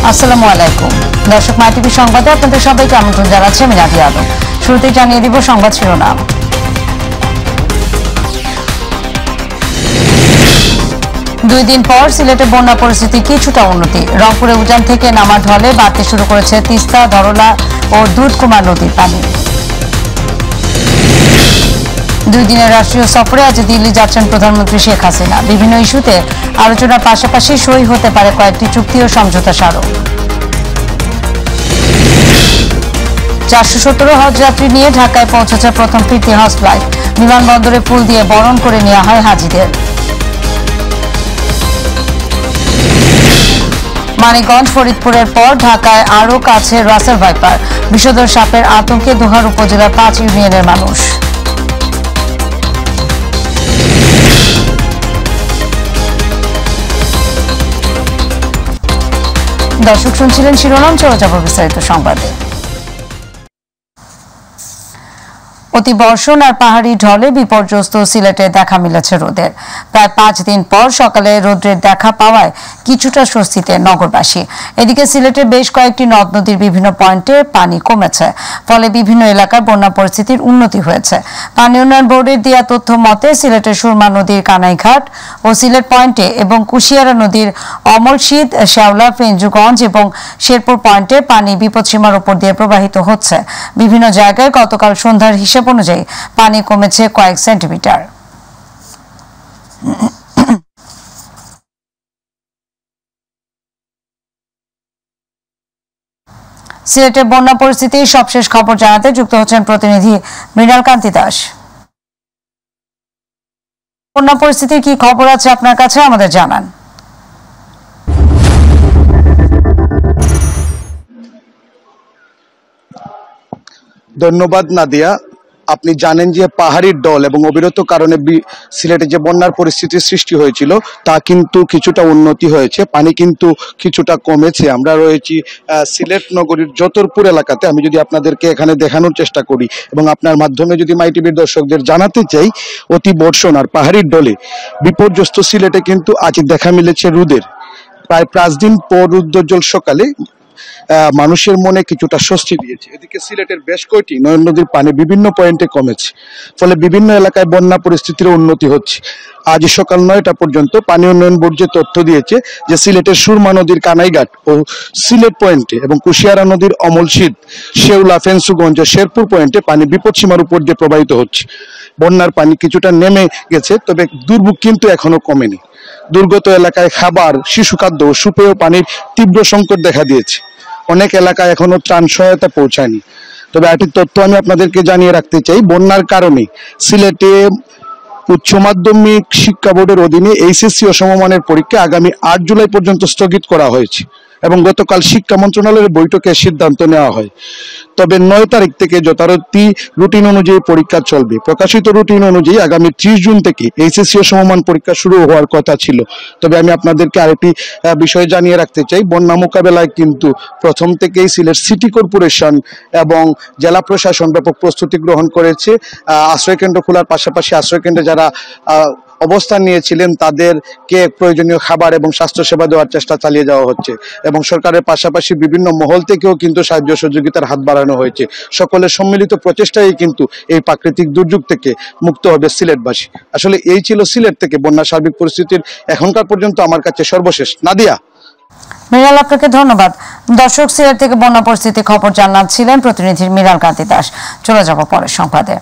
আসসালামু আলাইকুম দর্শক, মাইটিভি সংবাদে আপনাদের সবাইকে আমন্ত্রণ জানাচ্ছি আমি নাদিয়া আলম। শুরুতেই জানিয়ে দিব সংবাদ শিরোনাম। দুই দিন পর সিলেটে বন্যা পরিস্থিতি কিছুটা উন্নতি। রংপুরে উজান থেকে নামার ঢলে বাড়তে শুরু করেছে তিস্তা, ধরলা ও দুধকুমার নদীর পানি। দুই দিনের রাষ্ট্রীয় সফরে আজ দিল্লি যাচ্ছেন প্রধানমন্ত্রী শেখ হাসিনা। বিভিন্ন ইস্যুতে আলোচনার পাশাপাশি সই হতে পারে কয়েকটি চুক্তি ও সমঝোতা স্মারক। 417 হজ যাত্রী নিয়ে ঢাকায় পৌঁছেছে প্রথম ফিরতি হজ ফ্লাইট। বিমানবন্দরে ফুল দিয়ে বরণ করে নেওয়া হয় হাজিদের। মানিকগঞ্জ, ফরিদপুরের পর ঢাকায় আরও কাছে রাসেল ভাইপার। বিষধর সাপের আতঙ্কে দোহার উপজেলার 5 ইউনিয়নের মানুষ। দর্শক শুনছিলেন শিরোনাম, চলে যাব বিস্তারিত সংবাদে। অতি বর্ষণ আর পাহাড়ি ঢলে বিপর্যস্ত সিলেটে দেখা মিলেছে রোদের। প্রায় 5 দিন পর সকালে রোদ্রের দেখা পাওয়ায় কিছুটা স্বস্তিতে নগরবাসী। এদিকে সিলেটের বেশ কয়েকটি নদ নদীর বিভিন্ন পয়েন্টে পানি কমেছে, ফলে বিভিন্ন এলাকার বন্যা পরিস্থিতির উন্নতি হয়েছে। পানি উন্নয়ন বোর্ডের দেওয়া তথ্য মতে সিলেটের সুরমা নদীর কানাইঘাট ও সিলেট পয়েন্টে এবং কুশিয়ারা নদীর অমলশীদ, শেওলা, ফেঞ্জুগঞ্জ এবং শেরপুর পয়েন্টে পানি বিপদসীমার উপর দিয়ে প্রবাহিত হচ্ছে। বিভিন্ন জায়গায় গতকাল সন্ধ্যার হিসেব অনুযায়ী পানি কমেছে কয়েক সেন্টিমিটার। সিলেটের বন্যা পরিস্থিতির সবশেষ খবর জানাতে যুক্ত হচ্ছেন প্রতিনিধি মৃণাল কান্তি দাস। বন্যা পরিস্থিতির কি খবর আছে আপনার কাছে, আমাদের জানান। ধন্যবাদ নাদিয়া। আপনি জানেন যে পাহাড়ি ঢল এবং অবিরত কারণে সিলেটে যে বন্যার পরিস্থিতির সৃষ্টি হয়েছিল তা কিন্তু কিছুটা উন্নতি হয়েছে, পানি কিন্তু কিছুটা কমেছে। আমরা রয়েছি সিলেট নগরীর যতরপুর এলাকাতে। আমি যদি আপনাদেরকে এখানে দেখানোর চেষ্টা করি এবং আপনার মাধ্যমে যদি মাইটিভির দর্শকদের জানাতে চাই, অতি বর্ষণ আর পাহাড়ির ঢলে বিপর্যস্ত সিলেটে কিন্তু আজ দেখা মিলেছে রোদের। প্রায় 5 দিন পর রুদ্রোজ্জ্বল সকালে মানুষের মনে কিছুটা স্বস্তি দিয়েছে। এদিকে সিলেটের বেশ কয়েকটি নয়ন নদীর পানি বিভিন্ন পয়েন্টে কমেছে, ফলে বিভিন্ন এলাকায় বন্যা পরিস্থিতির উন্নতি হচ্ছে। আজ সকাল 9টা পর্যন্ত পানি উন্নয়ন বোর্ড যে তথ্য দিয়েছে যে সিলেটের সুরমা নদীর কানাইঘাট ও সিলেট পয়েন্টে এবং কুশিয়ারা নদীর অমলশীদ, শেওলা, ফেঞ্জুগঞ্জ ও শেরপুর পয়েন্টে পানি বিপদসীমার উপর দিয়ে প্রবাহিত হচ্ছে। বন্যার পানি কিছুটা নেমে গেছে, তবে দুর্ভোগ কিন্তু এখনো কমেনি। দুর্গত এলাকায় খাবার, শিশু খাদ্য ও সুপেয় পানির তীব্র সংকট দেখা দিয়েছে। অনেক এলাকায় এখনো ত্রাণ সহায়তা পৌঁছায়নি। তবে একটি তথ্য আমি আপনাদেরকে জানিয়ে রাখতে চাই, বন্যার কারণে সিলেটে উচ্চ মাধ্যমিক শিক্ষা বোর্ডের অধীনে এইচএসসি ও সমমানের পরীক্ষা আগামী 8 জুলাই পর্যন্ত স্থগিত করা হয়েছে এবং গতকাল শিক্ষা মন্ত্রণালয়ের বৈঠকে সিদ্ধান্ত নেওয়া হয়। তবে 9 তারিখ থেকে যথারীতি রুটিন অনুযায়ী পরীক্ষা চলবে। প্রকাশিত রুটিন অনুযায়ী আগামী 30 জুন থেকে এইচএসসি ও সমমান পরীক্ষা শুরু হওয়ার কথা ছিল। তবে আমি আপনাদেরকে আরেকটি বিষয় জানিয়ে রাখতে চাই, বন্যা মোকাবেলায় কিন্তু প্রথম থেকেই সিলেট সিটি কর্পোরেশন এবং জেলা প্রশাসন ব্যাপক প্রস্তুতি গ্রহণ করেছে। আশ্রয়কেন্দ্র খোলার পাশাপাশি আশ্রয়কেন্দ্রে যারা অবস্থান নিয়েছিলেন তাদেরকে প্রয়োজনীয় খাবার এবং স্বাস্থ্যসেবা দেওয়ার চেষ্টা চালিয়ে যাওয়া হচ্ছে এবং সরকারের পাশাপাশি বিভিন্ন মহল থেকেও কিন্তু সাহায্য সহযোগিতার হাত বাড়ানো হয়েছে। সকলের সম্মিলিত প্রচেষ্টায় কিন্তু এই প্রাকৃতিক দুর্যোগ থেকে মুক্ত হবে সিলেটবাসী। আসলে এই ছিল সিলেট থেকে বন্যার সার্বিক পরিস্থিতির এখনকার পর্যন্ত আমার কাছে সর্বশেষ। নাদিয়া। মৃণাল, আপনাকে ধন্যবাদ। দর্শক, সিলেট থেকে বন্যা পরিস্থিতির খবর জানাচ্ছিলেন প্রতিনিধি মৃণাল কান্তি দাস। চলে যাব পরের সংবাদে।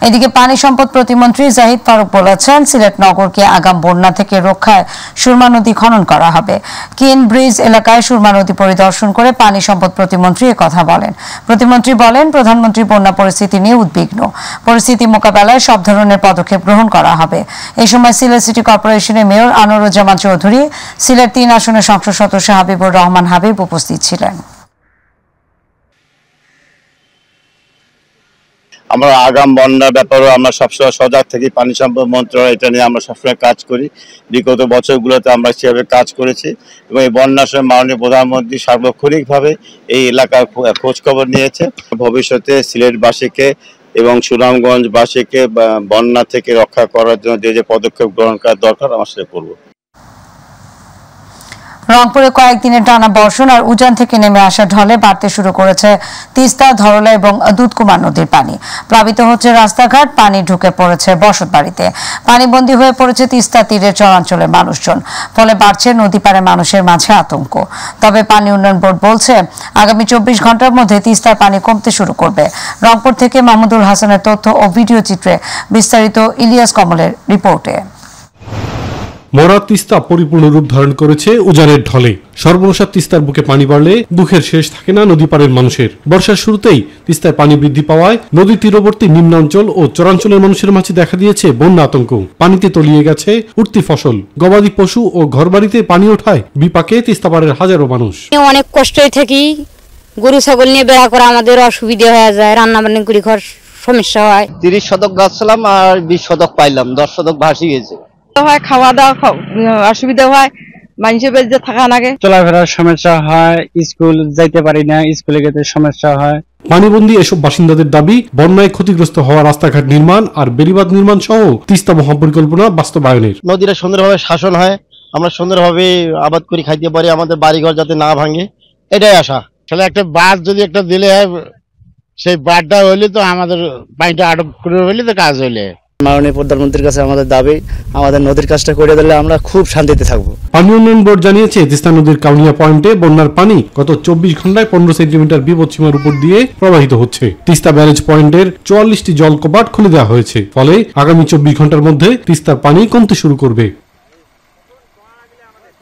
এদিকে পানি সম্পদ প্রতিমন্ত্রী জাহিদ ফারুক বলেছেন, সিলেট নগরকে আগাম বন্যা থেকে রক্ষায় সুরমা নদী খনন করা হবে। কিন ব্রিজ এলাকায় সুরমা নদী পরিদর্শন করে পানি সম্পদ প্রতিমন্ত্রী কথা বলেন। প্রতিমন্ত্রী বলেন, প্রধানমন্ত্রী বন্যা পরিস্থিতি নিয়ে উদ্বিগ্ন। পরিস্থিতি মোকাবেলায় সব ধরনের পদক্ষেপ গ্রহণ করা হবে। এই সময় সিলেট সিটি কর্পোরেশনের মেয়র আনোয়ারুজ্জামান চৌধুরী, সিলেট 3 আসনের সংসদ সদস্য হাবিবুর রহমান হাবিব উপস্থিত ছিলেন। আমরা আগাম বন্যার ব্যাপারেও আমরা সবসময় সজাগ থাকি। পানি সম্পদ মন্ত্রণালয় এটা নিয়ে আমরা সবসময় কাজ করি। বিগত বছরগুলোতে আমরা সেভাবে কাজ করেছি এবং এই বন্যার সময় মাননীয় প্রধানমন্ত্রী সার্বক্ষণিকভাবে এই এলাকার খোঁজ খবর নিয়েছে। ভবিষ্যতে সিলেটবাসীকে এবং সুনামগঞ্জবাসীকে বন্যা থেকে রক্ষা করার জন্য যে যে পদক্ষেপ গ্রহণ করা দরকার আমরা সেটা করব। রংপুরে কয়েকদিনের টানা বর্ষণ আর উজান থেকে নেমে আসা ঢলে বাড়তে শুরু করেছে তিস্তা, ধরলা এবং দুধকুমার নদীর পানি। প্লাবিত হচ্ছে রাস্তাঘাট, পানি ঢুকে পড়েছে বসতবাড়িতে। পানিবন্দী হয়ে পড়েছে তিস্তা তীরের চরাঞ্চলের মানুষজন, ফলে বাড়ছে নদী পাড়ে মানুষের মাঝে আতঙ্ক। তবে পানি উন্নয়ন বোর্ড বলছে আগামী 24 ঘন্টার মধ্যে তিস্তার পানি কমতে শুরু করবে। রংপুর থেকে মাহমুদুল হাসানের তথ্য ও ভিডিও চিত্রে বিস্তারিত ইলিয়াস কমলের রিপোর্টে। মরা তিস্তা পরিপূর্ণ রূপ ধারণ করেছে উজানের ঢলে। সর্বনাশা তিস্তার বুকে পানি বাড়লে দুঃখের শেষ থাকে না নদী পাড়ের মানুষের। বর্ষার শুরুতেই তিস্তায় পানি বৃদ্ধি পাওয়ায় নদী তীরবর্তী নিম্নাঞ্চল ও চরাঞ্চলের মানুষের মাঝে দেখা দিয়েছে বন্যা আতঙ্ক। পানিতে তলিয়ে গেছে উঠতি ফসল, গবাদি পশু ও ঘরবাড়িতে পানি ওঠায় বিপাকে তিস্তা পাড়ের হাজারো মানুষ। অনেক কষ্টই থাকি, গরু ছাগল নিয়ে বেড়া করা আমাদের অসুবিধা হয়ে যায়, রান্না বান্না করি ঘর সমস্যা হয়। 30 শতক গাছ ছিলাম আর 20 শতক পাইলাম, 10 শতক ভাসি গেছে। হয় খাওয়া দাওয়া অসুবিধা হয়, মানুষের বেঁচে থাকা লাগে, চলাফেরার সমস্যা হয়, স্কুল যাইতে পারি না, স্কুলে যেতে সমস্যা হয়। পানিবন্দী এসব বাসিন্দাদের দাবি বন্যায় ক্ষতিগ্রস্ত হওয়া রাস্তাঘাট নির্মাণ আর বেড়িবাঁধ নির্মাণ সহ তিস্তা মহাপরিকল্পনা বাস্তবায়নের। নদীরা সুন্দরভাবে শাসন হয়, আমরা সুন্দরভাবে আবাদ করে খাইতে পারি, আমাদের বাড়িঘর যাতে না ভাঙে, এটাই আশা। আসলে একটা বাঁধ যদি একটা দিলে হয়, সেই বাঁধটা হইলে তো আমাদের পানিটা আটক করে হইলে তো কাজ হইলে। মাননীয় প্রধানমন্ত্রীর কাছে আমাদের দাবি, আমাদের নদীর কাজটা করে দিলে আমরা খুব শান্তিতে থাকবো। পানি উন্নয়ন বোর্ড জানিয়েছে তিস্তা নদীর কাউনিয়া পয়েন্টে বন্যার পানি গত 24 ঘন্টায় 15 সেন্টিমিটার বিপদসীমার উপর দিয়ে প্রবাহিত হচ্ছে। তিস্তা ব্যারেজ পয়েন্টের 44টি জল কপাট খুলে দেওয়া হয়েছে, ফলে আগামী 24 ঘন্টার মধ্যে তিস্তার পানি কমতে শুরু করবে।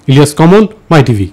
ইলিয়াস কমল, মাই টিভি।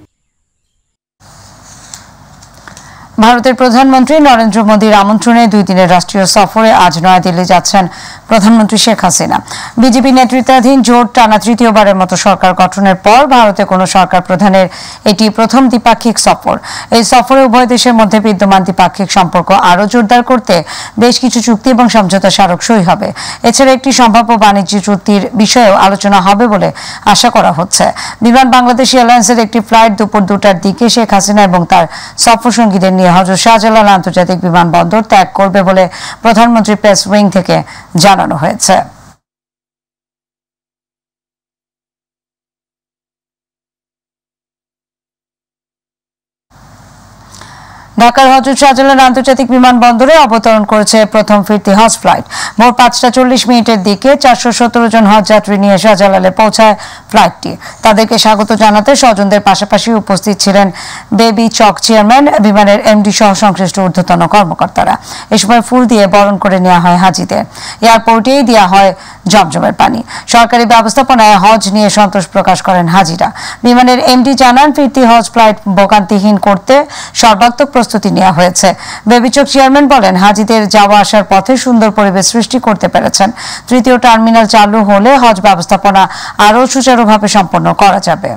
ভারতের প্রধানমন্ত্রী নরেন্দ্র মোদীর আমন্ত্রণে 2 দিনের রাষ্ট্রীয় সফরে আজ নয়াদিল্লি যাচ্ছেন প্রধানমন্ত্রী শেখ হাসিনা। বিজেপি নেতৃত্বাধীন জোট টানা তৃতীয়বারের মতো সরকার গঠনের পর ভারতে কোনো সরকার প্রধানের এটি প্রথম দ্বিপাক্ষিক সফর। এই সফরে উভয় দেশের মধ্যে বিদ্যমান দ্বিপাক্ষিক সম্পর্ক আরও জোরদার করতে বেশ কিছু চুক্তি এবং সমঝোতা স্মারক সই হবে। এছাড়া একটি সম্ভাব্য বাণিজ্য চুক্তির বিষয়েও আলোচনা হবে বলে আশা করা হচ্ছে। বিমান বাংলাদেশ এয়ারলাইন্সের একটি ফ্লাইট দুপুর 2টার দিকে শেখ হাসিনা এবং তার সফরসঙ্গীদের নিয়ে হযরত শাহজালাল আন্তর্জাতিক বিমানবন্দর ত্যাগ করবে বলে প্রধানমন্ত্রী প্রেস উইং থেকে জানানো হয়েছে। ঢাকার হযরত শাহজালাল আন্তর্জাতিক বিমানবন্দরে অবতরণ করেছে প্রথম ফিরতি হজ ফ্লাইট। ভোর 5:40 দিকে 417 জন হজ যাত্রী নিয়ে শাহজালালে পৌঁছায় ফ্লাইটটি। তাদেরকে স্বাগত জানাতে স্বজনদের পাশাপাশি উপস্থিত ছিলেন বেবি চক চেয়ারম্যান, বিমানের এমডি সহ সংশ্লিষ্ট ঊর্ধ্বতন কর্মকর্তারা। এ সময় ফুল দিয়ে বরণ করে নেওয়া হয় হাজিদের। এয়ারপোর্টেই দেওয়া হয় জমজমের পানি। সরকারি ব্যবস্থাপনায় হজ নিয়ে সন্তোষ প্রকাশ করেন হাজিরা। বিমানের এমডি জানান, ফিরতি হজ ফ্লাইট ভোগান্তিহীন করতে সর্বাত্মক প্রস্তুতি নেওয়া হয়েছে। বেবিচক চেয়ারম্যান বলেন, হাজিদের যাওয়া আসার পথে সুন্দর পরিবেশ সৃষ্টি করতে পেরেছেন। তৃতীয় টার্মিনাল চালু হলে হজ ব্যবস্থাপনা আরও সুচারুভাবে সম্পন্ন করা যাবে।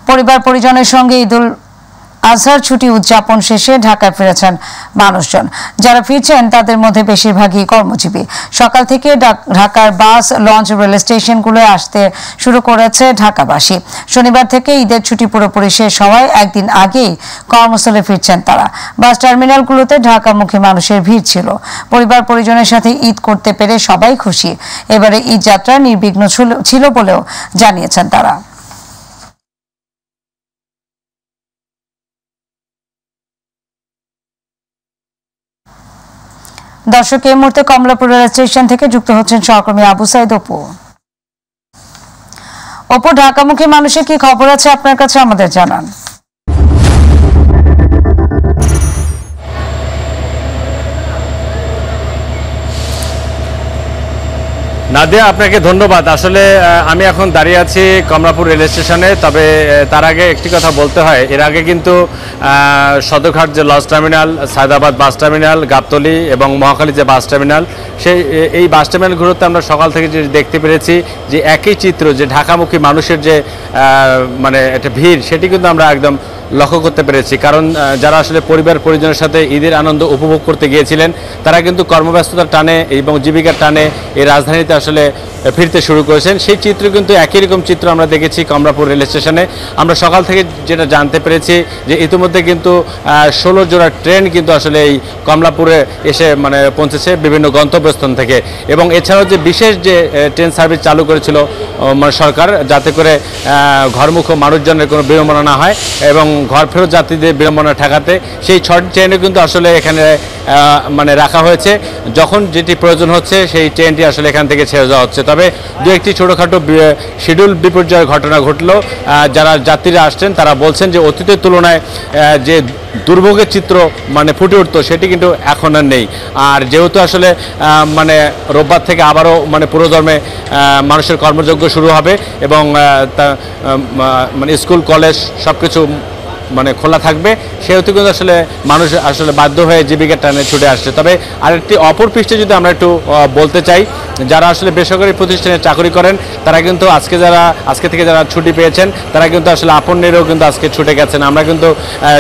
পরিবার পরিজনের সঙ্গে ঈদুল আজহার ছুটি উদযাপন শেষে ঢাকায় ফিরেছেন মানুষজন। যারা ফিরছেন তাদের মধ্যে বেশিরভাগই কর্মজীবী। সকাল থেকে ঢাকার বাস, লঞ্চ, রেল স্টেশনগুলোয় আসতে শুরু করেছে ঢাকাবাসী। শনিবার থেকে ঈদের ছুটি পুরোপুরি শেষ হওয়ায় একদিন আগেই কর্মস্থলে ফিরছেন তারা। বাস টার্মিনালগুলোতে ঢাকামুখী মানুষের ভিড় ছিল। পরিবার পরিজনের সাথে ঈদ করতে পেরে সবাই খুশি। এবারে ঈদ যাত্রা নির্বিঘ্ন ছিল বলেও জানিয়েছেন তারা। দর্শক, এই মুহূর্তে কমলাপুর রেল স্টেশন থেকে যুক্ত হচ্ছেন সহকর্মী আবু সাইদ অপু। অপু, ঢাকামুখী মানুষের কি খবর আছে আপনার কাছে, আমাদের জানান। নাদিয়া, আপনাকে ধন্যবাদ। আসলে আমি এখন দাঁড়িয়ে আছি কমলাপুর রেল স্টেশনে। তবে তার আগে একটি কথা বলতে হয়, এর আগে কিন্তু সদরঘাট যে launch terminal, Saidabad bus terminal, Gabtoli এবং মহাখালী যে বাস টার্মিনাল, এই বাস টার্মিনালগুলোতে আমরা সকাল থেকে যে দেখতে পেরেছি যে একই চিত্র, যে ঢাকামুখী মানুষের যে মানে একটা ভিড়, সেটি কিন্তু আমরা একদম লক্ষ্য করতে পেরেছি। কারণ যারা আসলে পরিবার পরিজনের সাথে ঈদের আনন্দ উপভোগ করতে গিয়েছিলেন, তারা কিন্তু কর্মব্যস্ততার টানে এবং জীবিকার টানে এই রাজধানীতে আসলে ফিরতে শুরু করেছেন। সেই চিত্র কিন্তু একই রকম চিত্র আমরা দেখেছি কমলাপুর রেল স্টেশনে। আমরা সকাল থেকে যেটা জানতে পেরেছি যে ইতিমধ্যে কিন্তু 16 জোড়া ট্রেন কিন্তু আসলে এই কমলাপুরে এসে মানে পৌঁছেছে বিভিন্ন গন্তব্যস্থান থেকে। এবং এছাড়াও যে বিশেষ যে ট্রেন সার্ভিস চালু করেছিল মানে সরকার, যাতে করে ঘরমুখ মানুষজনের কোনো বিড়ম্বনা না হয় এবং ঘর ফেরত যাত্রীদের বিড়ম্বনা ঠেকাতে সেই 6টি ট্রেনও কিন্তু আসলে এখানে মানে রাখা হয়েছে। যখন যেটি প্রয়োজন হচ্ছে সেই ট্রেনটি আসলে এখান থেকে ছেড়ে যাওয়া হচ্ছে। তবে দু একটি ছোটোখাটো শিডিউল বিপর্যয়ের ঘটনা ঘটলেও যারা যাত্রীরা আসছেন তারা বলছেন যে অতীতের তুলনায় যে দুর্ভোগের চিত্র মানে ফুটে উঠতো সেটি কিন্তু এখন আর নেই। আর যেহেতু আসলে মানে রোববার থেকে আবারও মানে পুরোদমে মানুষের কর্মযজ্ঞ শুরু হবে এবং মানে স্কুল কলেজ সব কিছু মানে খোলা থাকবে, সেহেতু কিন্তু আসলে মানুষ আসলে বাধ্য হয়ে জীবিকার টানে ছুটে আসছে। তবে আরেকটি অপর পৃষ্ঠে যদি আমরা একটু বলতে চাই, যারা আসলে বেসরকারি প্রতিষ্ঠানে চাকরি করেন তারা কিন্তু আজকে থেকে যারা ছুটি পেয়েছেন তারা কিন্তু আসলে আপনেরও কিন্তু আজকে ছুটে গেছেন। আমরা কিন্তু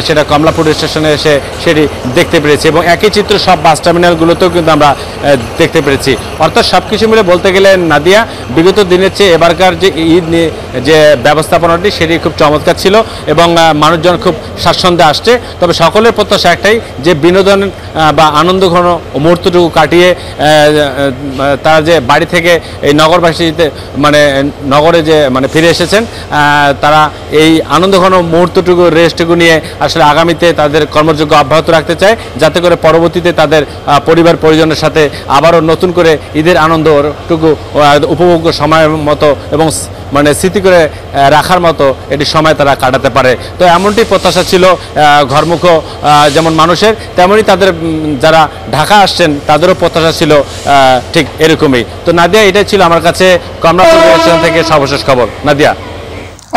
সেটা কমলাপুর স্টেশনে এসে সেটি দেখতে পেরেছি এবং একই চিত্র সব বাস টার্মিনালগুলোতেও কিন্তু আমরা দেখতে পেরেছি। অর্থাৎ সব কিছু মিলে বলতে গেলে নাদিয়া, বিগত দিনের চেয়ে এবারকার যে ঈদ নিয়ে যে ব্যবস্থাপনাটি সেটি খুব চমৎকার ছিল এবং মানুষজন খুব স্বাচ্ছন্দ্যে আসছে। তবে সকলের প্রত্যাশা একটাই যে বিনোদন বা আনন্দ ঘন মুহূর্তটুকু কাটিয়ে তারা যে বাড়ি থেকে এই নগরবাসীতে মানে নগরে যে মানে ফিরে এসেছেন তারা এই আনন্দ ঘন মুহূর্তটুকু রেস্টটুকু নিয়ে আসলে আগামীতে তাদের কর্মযোগ্য অব্যাহত রাখতে চায়, যাতে করে পরবর্তীতে তাদের পরিবার পরিজনের সাথে আবারও নতুন করে ঈদের আনন্দটুকু উপভোগ্য সময়ের মতো এবং মানে স্মৃতি করে রাখার মতো এটি সময় তারা কাটাতে পারে। তো এমনটি প্রত্যাশা ছিল ঘরমুখ যেমন মানুষের, তেমনই তাদের যারা ঢাকা আসছেন তাদেরও প্রত্যাশা ছিল ঠিক এরকমই। তো নাদিয়া, এটাই ছিল আমার কাছে কমলাপুর রেল স্টেশন থেকে সর্বশেষ খবর। নাদিয়া।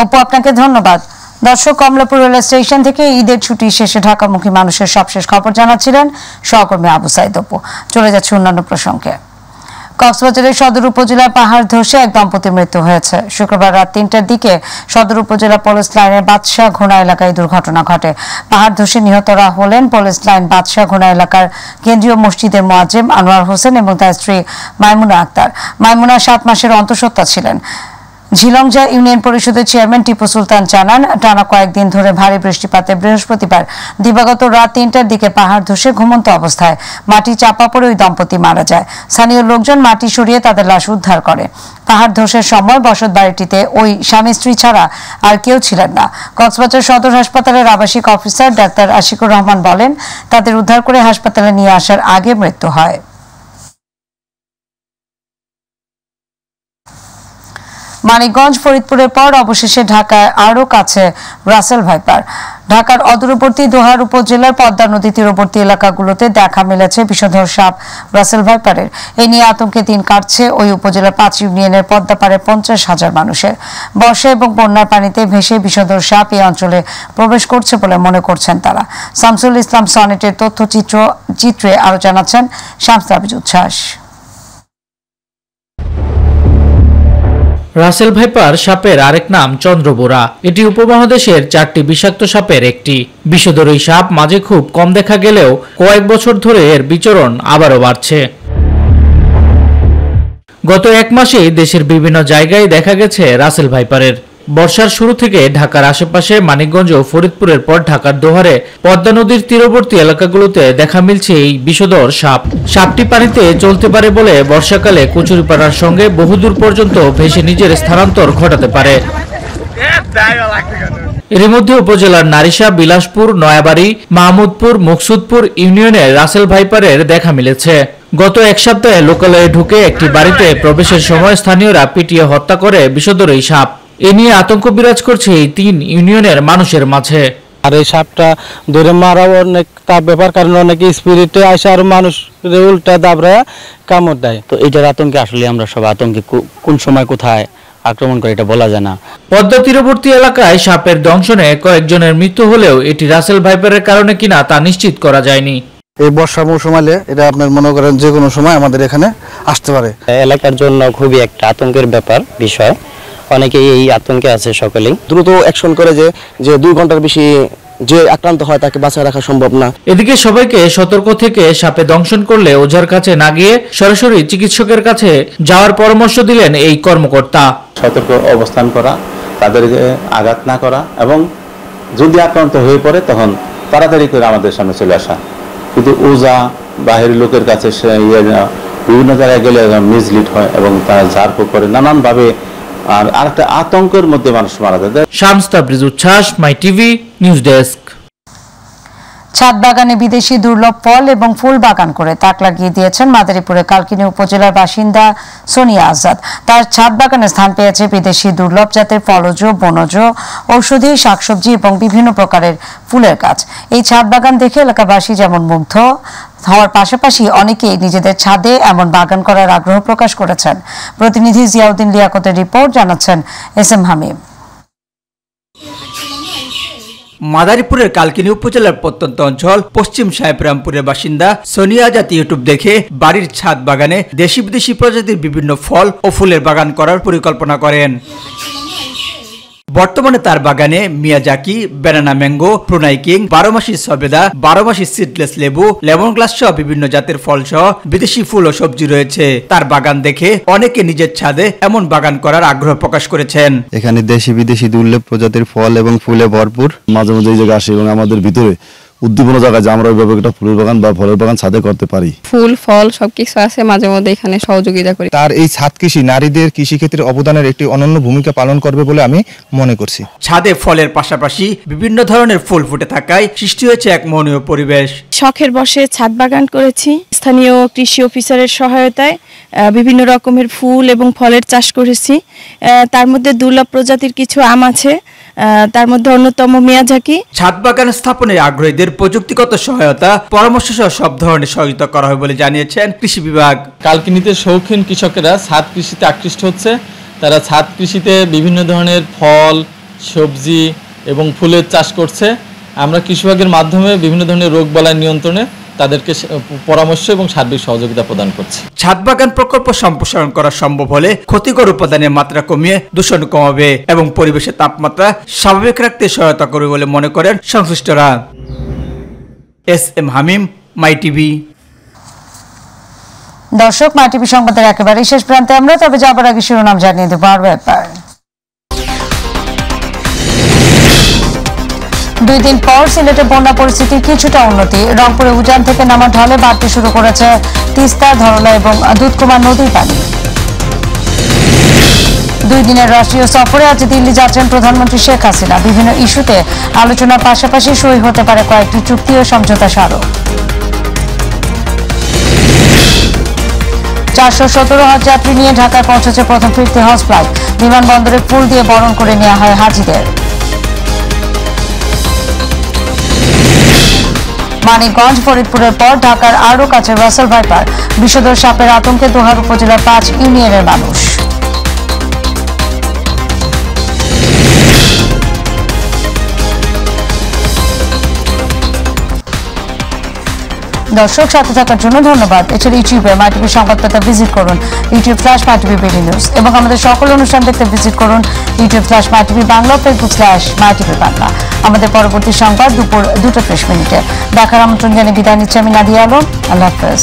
অপু, আপনাকে ধন্যবাদ। দর্শক, কমলাপুর রেল স্টেশন থেকে ঈদের ছুটি শেষে ঢাকামুখী মানুষের সবশেষ খবর জানাচ্ছিলেন সহকর্মী আবু সাইদ অপু। চলে যাচ্ছে অন্যান্য প্রসঙ্গে। কক্সবাজারের সদর উপজেলার পাহাড় ধসে এক দম্পতির মৃত্যু হয়েছে। শুক্রবার রাত 3টার দিকে সদর উপজেলা পুলিশ লাইনের বাদশাহ ঘোনা এলাকায় দুর্ঘটনা ঘটে। পাহাড় ধসে নিহতরা হলেন পুলিশ লাইন বাদশাহ ঘোনা এলাকার কেন্দ্রীয় মসজিদের মুয়াজ্জিম আনোয়ার হোসেন এবং তার স্ত্রী মাইমুনা আক্তার। মাইমুনা 7 মাসের অন্তঃসত্ত্বা ছিলেন। ঝিলংজা ইউনিয়ন পরিষদের চেয়ারম্যান টিপু সুলতান জানান, টানা কয়েকদিন ধরে ভারী বৃষ্টিপাতে বৃহস্পতিবার দিবাগত রাত 3টার দিকে পাহাড় ধসে ঘুমন্ত অবস্থায় মাটি চাপা পড়ে ওই দম্পতি মারা যায়। স্থানীয় লোকজন মাটি সরিয়ে তাদের লাশ উদ্ধার করে। পাহাড় ধসের সময় বসত বাড়িটিতে ওই স্বামী স্ত্রী ছাড়া আর কেউ ছিলেন না। কক্সবাজার সদর হাসপাতালের আবাসিক অফিসার ডাক্তার আশিকুর রহমান বলেন, তাদের উদ্ধার করে হাসপাতালে নিয়ে আসার আগে মৃত্যু হয়। মানিকগঞ্জ ফরিদপুরের পর অবশেষে ঢাকায় আরও কাছে রাসেল ভাইপার। ঢাকার অদূরবর্তী দোহার উপজেলার পদ্মা নদী তীরবর্তী এলাকাগুলোতে দেখা মিলেছে বিষধর সাপ রাসেল ভাইপারের। এ নিয়ে আতঙ্কে দিন কাটছে ওই উপজেলার 5 ইউনিয়নের পদ্মা পাড়ে 50,000 মানুষের। বর্ষা এবং বন্যার পানিতে ভেসে বিষধর সাপ এই অঞ্চলে প্রবেশ করছে বলে মনে করছেন তারা। শামসুল ইসলাম সনেটের তথ্যচিত্রে আরো জানাচ্ছেন শামস তাবিজ উচ্ছ্বাস। রাসেল ভাইপার সাপের আরেক নাম চন্দ্রবোরা। এটি উপমহাদেশের 4টি বিষাক্ত সাপের একটি। বিষধর এই সাপ মাঝে খুব কম দেখা গেলেও কয়েক বছর ধরে এর বিচরণ আবারও বাড়ছে। গত 1 মাসে দেশের বিভিন্ন জায়গায় দেখা গেছে রাসেল ভাইপারের। বর্ষার শুরু থেকে ঢাকার আশেপাশে মানিকগঞ্জ ও ফরিদপুরের পর ঢাকার দোহারে পদ্মা নদীর তীরবর্তী এলাকাগুলোতে দেখা মিলছে এই বিষধর সাপ। সাপটি পানিতে চলতে পারে বলে বর্ষাকালে কচুরিপানার সঙ্গে বহুদূর পর্যন্ত ভেসে নিজের স্থানান্তর ঘটাতে পারে। এর মধ্যে উপজেলার নারিশা, বিলাসপুর, নয়াবাড়ি, মাহমুদপুর, মুকসুদপুর ইউনিয়নে রাসেল ভাইপারের দেখা মিলেছে। গত 1 সপ্তাহে লোকালয়ে ঢুকে একটি বাড়িতে প্রবেশের সময় স্থানীয়রা পিটিয়ে হত্যা করে বিষধর এই সাপ। এ নিয়ে আতঙ্ক বিরাজ করছে এই 3 ইউনিয়নের মানুষের মাঝে। আর এই সাপটা ধরে মারা অনেক তাপ ব্যাপার, কারণ অনেকে স্পিরিটে আসে আর মানুষ উল্টা দাবড়া কামড় দেয়। তো এটার আতঙ্কে আসলে আমরা সব আতঙ্কে কোন সময় কোথায় আক্রমণ করে এটা বলা যায় না। পদ্মা তীরবর্তী এলাকায় সাপের দংশনে কয়েকজনের মৃত্যু হলেও এটি রাসেল ভাইপারের কারণে কিনা তা নিশ্চিত করা যায়নি। এই বর্ষা মৌসুম এলে এটা আপনার মনে করেন যে কোনো সময় আমাদের এখানে আসতে পারে। এলাকার জন্য খুবই একটা আতঙ্কের বিষয়। অনেকেই এই আতঙ্কে আছে। সকলেই দ্রুত অ্যাকশন করে যে 2 ঘন্টার বেশি যে আক্রান্ত হয় তাকে বাঁচায় রাখা সম্ভব না। এদিকে সবাইকে সতর্ক থেকে সাপে দংশন করলে ওঝার কাছে না গিয়ে সরাসরি চিকিৎসকের কাছে যাওয়ার পরামর্শ দিলেন এই কর্মকর্তা। সতর্ক অবস্থান করা, তাদেরকে আঘাত না করা এবং যদি আক্রান্ত হয়ে পড়ে তখন তাড়াতাড়ি করে আমাদের সামনে চলে আসা। কিন্তু ওঝা বাহিরের লোকের কাছে বিভিন্ন জায়গায় গেলে মিসলিড হয় এবং তারা ঝাড়ফুঁক করে নানানভাবে, আর আরেকটা আতঙ্কের মধ্যে মানুষ মারা যায়। শামস তাবরিজ উচ্ছ্বাস, মাই টিভি নিউজ ডেস্ক। ছাদ বাগানে বিদেশি দুর্লভ ফল এবং ফুল বাগান করে তাক লাগিয়ে দিয়েছেন মাদারীপুরের কালকিনি উপজেলার বাসিন্দা সোনিয়া আজাদ। তার ছাদ বাগানে স্থান পেয়েছে বিদেশি দুর্লভ জাতের ফলজ, বনজ, ঔষধি, শাকসবজি এবং বিভিন্ন প্রকারের ফুলের গাছ। এই ছাদ বাগান দেখে এলাকাবাসী যেমন মুগ্ধ হওয়ার পাশাপাশি অনেকেই নিজেদের ছাদে এমন বাগান করার আগ্রহ প্রকাশ করেছেন। প্রতিনিধি জিয়াউদ্দিন লিয়াকতের রিপোর্ট, জানাচ্ছেন SM হামিম। মাদারীপুরের কালকিনি উপজেলার প্রত্যন্ত অঞ্চল পশ্চিম সাহেবরামপুরের বাসিন্দা সোনিয়া আজাদ ইউটিউব দেখে বাড়ির ছাদ বাগানে দেশি বিদেশি প্রজাতির বিভিন্ন ফল ও ফুলের বাগান করার পরিকল্পনা করেন। বর্তমানে তার বাগানে মিয়াজাকি, ব্যানানা ম্যাঙ্গো, প্রোনাই কিং, 12 মাসি সবেদা, 12 মাসি সিডলেস লেবু, লেমন গ্লাস সহ বিভিন্ন জাতের ফল সহ বিদেশি ফুল ও সবজি রয়েছে। তার বাগান দেখে অনেকে নিজের ছাদে এমন বাগান করার আগ্রহ প্রকাশ করেছেন। এখানে দেশি বিদেশি দুর্লভ প্রজাতির ফল এবং ফুলে ভরপুর। মাঝে মাঝে এই জায়গায় আসে এবং আমাদের ভিতরে উদ্দীপনা জায়গায় যে আমরা ওইভাবে একটা ফুলের বাগান বা ফলের বাগান ছাদে করতে পারি। ফুল ফল সবকিছু আছে, মাঝে মধ্যে এখানে সহযোগিতা করি। তার এই ছাদ কৃষি নারীদের কৃষিক্ষেত্রে অবদানের একটি অনন্য ভূমিকা পালন করবে বলে আমি মনে করছি। ছাদে ফলের পাশাপাশি বিভিন্ন ধরনের ফুল ফুটে থাকায় সৃষ্টি হয়েছে এক মনোনীয় পরিবেশ। শখের বশে ছাদ বাগান করেছি। স্থানীয় কৃষি অফিসারের সহায়তায় বিভিন্ন রকমের ফুল এবং ফলের চাষ করেছি। তার মধ্যে দুর্লভ প্রজাতির কিছু আম আছে, তার মধ্যে অন্যতম মিয়াজাকি। ছাদ বাগান স্থাপনে আগ্রহীদের প্রযুক্তিগত সহায়তা, পরামর্শ সহ সব ধরনের সহযোগিতা করা হবে বলে জানিয়েছেন কৃষি বিভাগ। কালকিনিতে শৌখিন কৃষকেরা ছাদ কৃষিতে আকৃষ্ট হচ্ছে। তারা ছাদ কৃষিতে বিভিন্ন ধরনের ফল, সবজি এবং ফুলের চাষ করছে। আমরা কৃষি বিভাগের মাধ্যমে বিভিন্ন ধরনের রোগবালাই নিয়ন্ত্রণে তাদেরকে পরামর্শ এবং সার্বিক সহযোগিতা প্রদান করছে। ছাদ বাগান প্রকল্প সম্প্রসারণ করা সম্ভব হলে ক্ষতিকর উপাদানের মাত্রা কমিয়ে দূষণ কমাবে এবং পরিবেশের তাপমাত্রা স্বাভাবিক রাখতে সহায়তা করবে বলে মনে করেন সংশ্লিষ্টরা। SM হামিম, মাই টিভি। দর্শক, মাই টিভি সংবাদের একেবারে শেষ প্রান্তে আমরা, তবে যাবার আগে শিরোনাম জানিয়ে দেবো আরও একবার। 2 দিন পর সিলেটে বন্যা পরিস্থিতির কিছুটা উন্নতি। রংপুরে উজান থেকে নামা ঢলে বাড়তে শুরু করেছে তিস্তা, ধরলা এবং দুধকুমার নদীর পানি। 2 দিনের রাষ্ট্রীয় সফরে আজ দিল্লি যাচ্ছেন প্রধানমন্ত্রী শেখ হাসিনা। বিভিন্ন ইস্যুতে আলোচনার পাশাপাশি সই হতে পারে কয়েকটি চুক্তি ও সমঝোতা স্মারক। 417 হজ যাত্রী নিয়ে ঢাকায় পৌঁছেছে প্রথম ফিরতি হজ ফ্লাইট। বিমানবন্দরে ফুল দিয়ে বরণ করে নেওয়া হয় হাজিদের। মানিকগঞ্জ, ফরিদপুরের পর ঢাকার আরও কাছে রাসেল ভাইপার। বিষধর সাপের আতঙ্কে দোহার উপজেলার 5 ইউনিয়নের মানুষ। দর্শক, সাথে থাকার জন্য ধন্যবাদ। এছাড়া ইউটিউবে মাই টিভি সংবাদ পেতে ভিজিট করুন youtube/mytvbd নিউজ এবং আমাদের সকল অনুষ্ঠান দেখতে ভিজিট করুন youtube/mytv বাংলা, Facebook/mytv বাংলা। আমাদের পরবর্তী সংবাদ দুপুর 2:30 দেখার আমন্ত্রণ জানিয়ে বিদায় নিচ্ছি আমি নাদিয়া আলম। আল্লাহ হাফেজ।